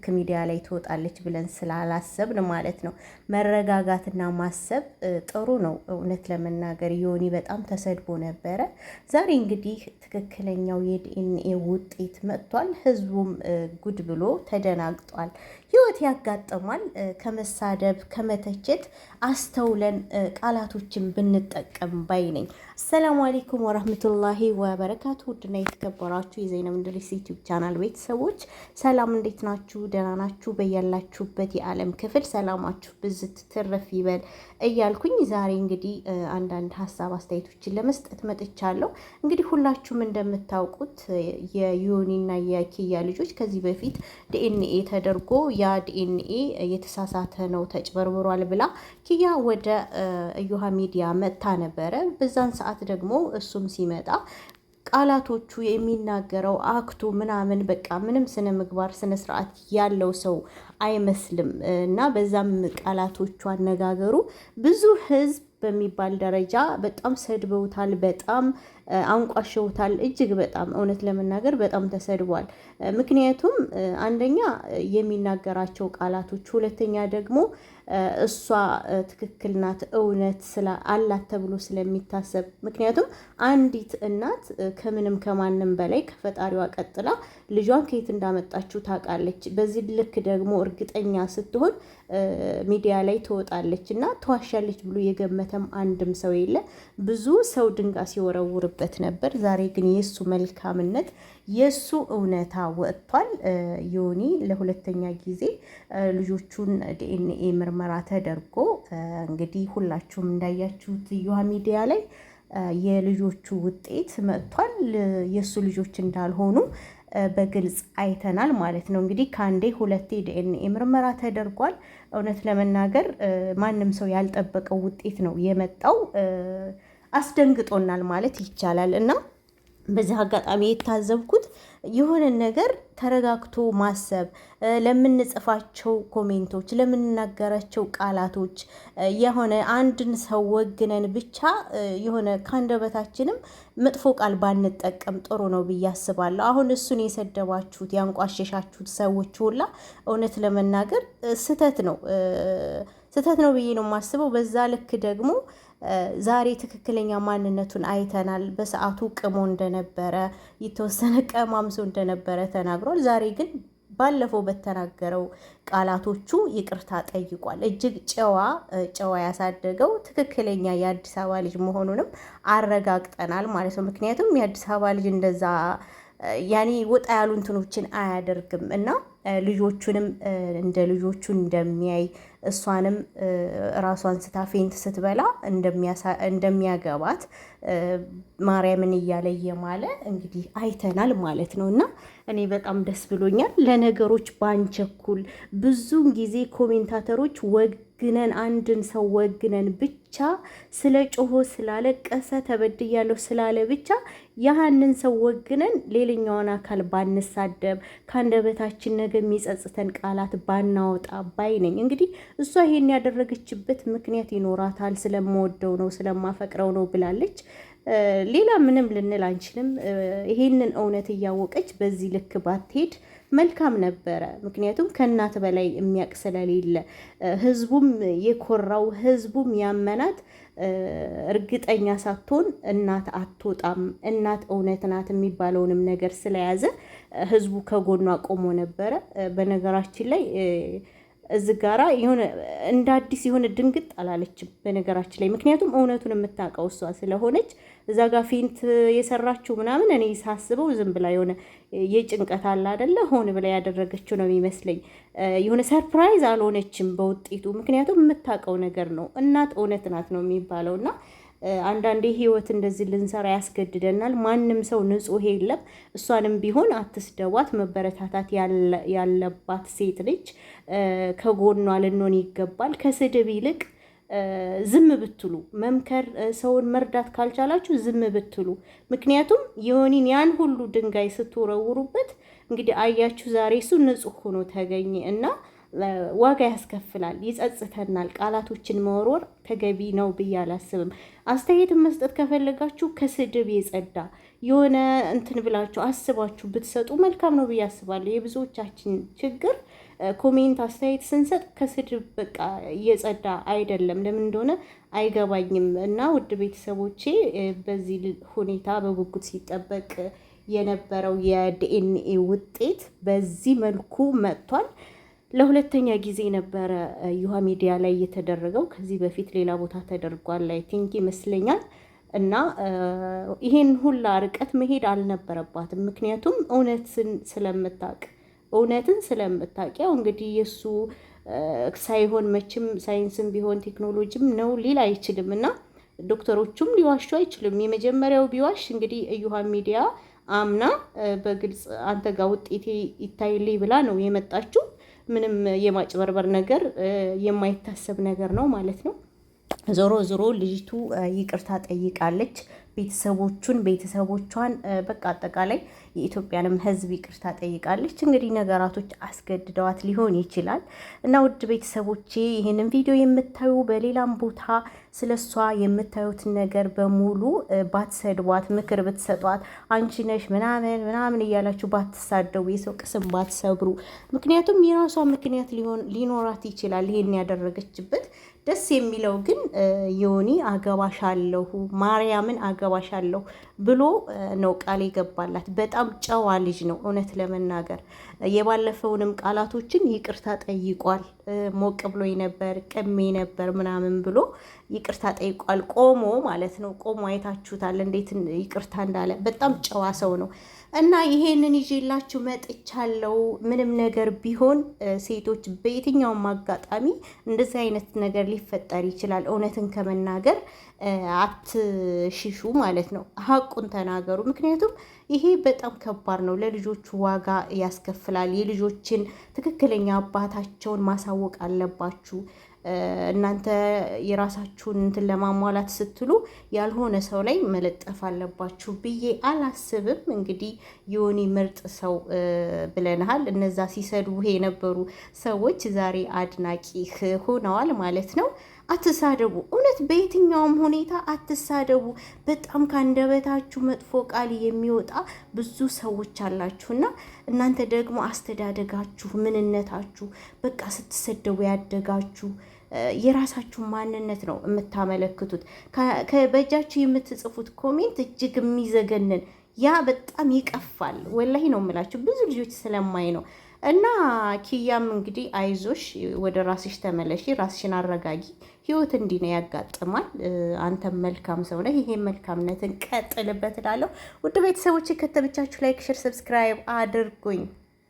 ልክ ሚዲያ ላይ ትወጣለች ብለን ስላላሰብን ማለት ነው። መረጋጋትና ማሰብ ጥሩ ነው። እውነት ለመናገር ዮኒ በጣም ተሰድቦ ነበረ። ዛሬ እንግዲህ ትክክለኛው የዲኤንኤ ውጤት መጥቷል። ህዝቡም ጉድ ብሎ ተደናግጧል። ህይወት ያጋጥሟል። ከመሳደብ ከመተቸት አስተውለን ቃላቶችን ብንጠቀም ባይ ነኝ። አሰላሙ አለይኩም ወረህመቱላሂ ወበረካቱ። ውድና የተከበራችሁ የዘይነብ እንድሪስ ዩቲዩብ ቻናል ቤተሰቦች ሰላም፣ እንዴት ናችሁ? ደህና ናችሁ? በያላችሁበት የዓለም ክፍል ሰላማችሁ ብዝት ትረፍ ይበል እያልኩኝ ዛሬ እንግዲህ አንዳንድ ሀሳብ አስተያየቶችን ለመስጠት መጥቻለሁ። እንግዲህ ሁላችሁም እንደምታውቁት የዮኒና የኪያ ልጆች ከዚህ በፊት ዲኤንኤ ተደርጎ ያ ዲኤንኤ የተሳሳተ ነው ተጭበርብሯል ብላ ኪያ ወደ እዮሃ ሚዲያ መጥታ ነበረ። በዛን ሰዓት ደግሞ እሱም ሲመጣ ቃላቶቹ የሚናገረው አክቱ ምናምን በቃ ምንም ስነ ምግባር ስነ ስርዓት ያለው ሰው አይመስልም እና በዛም ቃላቶቹ አነጋገሩ ብዙ ህዝብ በሚባል ደረጃ በጣም ሰድበውታል፣ በጣም አንቋሸውታል። እጅግ በጣም እውነት ለመናገር በጣም ተሰድቧል። ምክንያቱም አንደኛ የሚናገራቸው ቃላቶች፣ ሁለተኛ ደግሞ እሷ ትክክል ናት እውነት አላት ተብሎ ስለሚታሰብ። ምክንያቱም አንዲት እናት ከምንም ከማንም በላይ ከፈጣሪዋ ቀጥላ ልጇን ከየት እንዳመጣችው ታውቃለች። በዚህ ልክ ደግሞ እርግጠኛ ስትሆን ሚዲያ ላይ ትወጣለች እና ተዋሻለች ብሎ የገመተም አንድም ሰው የለ። ብዙ ሰው ድንጋይ ሲወረውርበት ነበር። ዛሬ ግን የእሱ መልካምነት የእሱ እውነታ ወጥቷል። ዮኒ ለሁለተኛ ጊዜ ልጆቹን ዲኤንኤ ምርመራ ተደርጎ እንግዲህ ሁላችሁም እንዳያችሁት እዮሃ ሚዲያ ላይ የልጆቹ ውጤት መጥቷል። የእሱ ልጆች እንዳልሆኑ በግልጽ አይተናል ማለት ነው። እንግዲህ ከአንዴ ሁለቴ ዲኤንኤ ምርመራ ተደርጓል። እውነት ለመናገር ማንም ሰው ያልጠበቀው ውጤት ነው የመጣው። አስደንግጦናል ማለት ይቻላል እና በዚህ አጋጣሚ የታዘብኩት የሆነ ነገር ተረጋግቶ ማሰብ፣ ለምንጽፋቸው ኮሜንቶች፣ ለምንናገራቸው ቃላቶች የሆነ አንድን ሰው ወግነን ብቻ የሆነ ከአንደበታችንም መጥፎ ቃል ባንጠቀም ጥሩ ነው ብዬ አስባለሁ። አሁን እሱን የሰደባችሁት ያንቋሸሻችሁት ሰዎች ሁላ እውነት ለመናገር ስህተት ነው ብዬ ነው የማስበው። በዛ ልክ ደግሞ ዛሬ ትክክለኛ ማንነቱን አይተናል። በሰዓቱ ቅሞ እንደነበረ የተወሰነ ቀማምሶ እንደነበረ ተናግሯል። ዛሬ ግን ባለፈው በተናገረው ቃላቶቹ ይቅርታ ጠይቋል። እጅግ ጨዋ ያሳደገው ትክክለኛ የአዲስ አበባ ልጅ መሆኑንም አረጋግጠናል ማለት ነው። ምክንያቱም የአዲስ አበባ ልጅ እንደዛ ያኔ ወጣ ያሉ እንትኖችን አያደርግም እና ልጆቹንም እንደ ልጆቹ እንደሚያይ እሷንም ራሷን ስታ ፌንት ስትበላ እንደሚያገባት ማርያምን እያለ እየማለ እንግዲህ አይተናል ማለት ነው። እና እኔ በጣም ደስ ብሎኛል። ለነገሮች ባንቸኩል። ብዙውን ጊዜ ኮሜንታተሮች ወግነን አንድን ሰው ወግነን ብቻ ስለ ጮሆ ስላለቀሰ ተበድያለሁ ስላለ ብቻ ያህንን ሰው ወግነን ሌላኛውን አካል ባንሳደብ፣ ከአንደበታችን ነገ የሚጸጽተን ቃላት ባናወጣ ባይ ነኝ። እንግዲህ እሷ ይሄን ያደረገችበት ምክንያት ይኖራታል። ስለምወደው ነው ስለማፈቅረው ነው ብላለች። ሌላ ምንም ልንል አንችልም። ይሄንን እውነት እያወቀች በዚህ ልክ ባትሄድ መልካም ነበረ። ምክንያቱም ከእናት በላይ የሚያውቅ ስለሌለ ህዝቡም የኮራው ህዝቡም ያመናት እርግጠኛ ሳትሆን እናት አትወጣም፣ እናት እውነት ናት የሚባለውንም ነገር ስለያዘ ህዝቡ ከጎኗ ቆሞ ነበረ። በነገራችን ላይ እዚህ ጋራ የሆነ እንደ አዲስ የሆነ ድንግጥ አላለችም በነገራችን ላይ። ምክንያቱም እውነቱን የምታውቀው እሷ ስለሆነች እዛ ጋር ፊንት የሰራችው ምናምን እኔ ሳስበው ዝም ብላ የሆነ የጭንቀት አለ አይደለ ሆን ብላ ያደረገችው ነው የሚመስለኝ። የሆነ ሰርፕራይዝ አልሆነችም በውጤቱ። ምክንያቱም የምታውቀው ነገር ነው። እናት እውነት ናት ነው የሚባለው እና አንዳንዴ ህይወት እንደዚህ ልንሰራ ያስገድደናል። ማንም ሰው ንጹህ የለም። እሷንም ቢሆን አትስደቧት። መበረታታት ያለባት ሴት ልጅ ከጎኗ ልንሆን ይገባል። ከስድብ ይልቅ ዝም ብትሉ፣ መምከር ሰውን መርዳት ካልቻላችሁ ዝም ብትሉ። ምክንያቱም ዮኒን ያን ሁሉ ድንጋይ ስትወረውሩበት እንግዲህ አያችሁ ዛሬ እሱ ንጹህ ሆኖ ተገኘ እና ዋጋ ያስከፍላል፣ ይጸጽተናል። ቃላቶችን መወርወር ተገቢ ነው ብዬ አላስብም። አስተያየትን መስጠት ከፈለጋችሁ ከስድብ የጸዳ የሆነ እንትን ብላችሁ አስባችሁ ብትሰጡ መልካም ነው ብዬ አስባለሁ። የብዙዎቻችን ችግር ኮሜንት አስተያየት ስንሰጥ ከስድብ በቃ እየጸዳ አይደለም። ለምን እንደሆነ አይገባኝም። እና ውድ ቤተሰቦቼ በዚህ ሁኔታ በጉጉት ሲጠበቅ የነበረው የዲኤንኤ ውጤት በዚህ መልኩ መጥቷል። ለሁለተኛ ጊዜ ነበረ ዩሃ ሚዲያ ላይ የተደረገው። ከዚህ በፊት ሌላ ቦታ ተደርጓል ላይ ቲንክ ይመስለኛል። እና ይሄን ሁላ ርቀት መሄድ አልነበረባትም። ምክንያቱም እውነትን ስለምታውቅ ያው እንግዲህ የእሱ ሳይሆን መቼም ሳይንስም ቢሆን ቴክኖሎጂም ነው ሊል አይችልም። እና ዶክተሮቹም ሊዋሹ አይችልም። የመጀመሪያው ቢዋሽ እንግዲህ ዩሃ ሚዲያ አምና በግልጽ አንተ ጋር ውጤቴ ይታይልኝ ብላ ነው የመጣችው። ምንም የማጭበርበር ነገር የማይታሰብ ነገር ነው ማለት ነው። ዞሮ ዞሮ ልጅቱ ይቅርታ ጠይቃለች። ቤተሰቦቿን በቃ አጠቃላይ የኢትዮጵያንም ሕዝብ ይቅርታ ጠይቃለች። እንግዲህ ነገራቶች አስገድደዋት ሊሆን ይችላል እና ውድ ቤተሰቦቼ ይህንን ቪዲዮ የምታዩ በሌላም ቦታ ስለሷ የምታዩትን ነገር በሙሉ ባትሰድቧት፣ ምክር ብትሰጧት፣ አንቺ ነሽ ምናምን እያላችሁ ባትሳደቡ፣ የሰው ቅስም ባትሰብሩ። ምክንያቱም የራሷ ምክንያት ሊኖራት ይችላል ይሄን ያደረገችበት። ደስ የሚለው ግን ዮኒ አገባሻለሁ ማርያምን አገባሻለሁ ብሎ ነው ቃል የገባላት። በጣም ጨዋ ልጅ ነው እውነት ለመናገር። የባለፈውንም ቃላቶችን ይቅርታ ጠይቋል። ሞቅ ብሎኝ ነበር፣ ቅሜ ነበር ምናምን ብሎ ይቅርታ ጠይቋል። ቆሞ ማለት ነው። ቆሞ አይታችሁታል እንዴት ይቅርታ እንዳለ። በጣም ጨዋ ሰው ነው እና ይሄንን ይዤላችሁ መጥቻለሁ። ምንም ነገር ቢሆን ሴቶች በየትኛውም አጋጣሚ እንደዚህ አይነት ነገር ሊፈጠር ይችላል። እውነትን ከመናገር አትሽሹ ማለት ነው። ሀቁን ተናገሩ። ምክንያቱም ይሄ በጣም ከባድ ነው። ለልጆቹ ዋጋ ያስከፍላል። የልጆችን ትክክለኛ አባታቸውን ማሳወቅ አለባችሁ። እናንተ የራሳችሁን እንትን ለማሟላት ስትሉ ያልሆነ ሰው ላይ መለጠፍ አለባችሁ ብዬ አላስብም። እንግዲህ ዮኒ ምርጥ ሰው ብለናል። እነዛ ሲሰድቡህ የነበሩ ሰዎች ዛሬ አድናቂ ሆነዋል ማለት ነው። አትሳደቡ። እውነት በየትኛውም ሁኔታ አትሳደቡ። በጣም ከአንደበታችሁ መጥፎ ቃል የሚወጣ ብዙ ሰዎች አላችሁና እናንተ ደግሞ አስተዳደጋችሁ፣ ምንነታችሁ በቃ ስትሰደቡ ያደጋችሁ የራሳችሁ ማንነት ነው የምታመለክቱት። በእጃችሁ የምትጽፉት ኮሜንት እጅግ የሚዘገንን ያ በጣም ይቀፋል። ወላሂ ነው የምላችሁ ብዙ ልጆች ስለማይ ነው። እና ኪያም እንግዲህ አይዞሽ፣ ወደ ራስሽ ተመለሺ፣ ራስሽን አረጋጊ። ህይወት እንዲህ ነው ያጋጥማል። አንተም መልካም ሰው ነህ። ይሄ መልካምነትን ቀጥልበት እላለሁ። ውድ ቤተሰቦች ከተመቻችሁ ላይክ፣ ሼር፣ ሰብስክራይብ አድርጉኝ።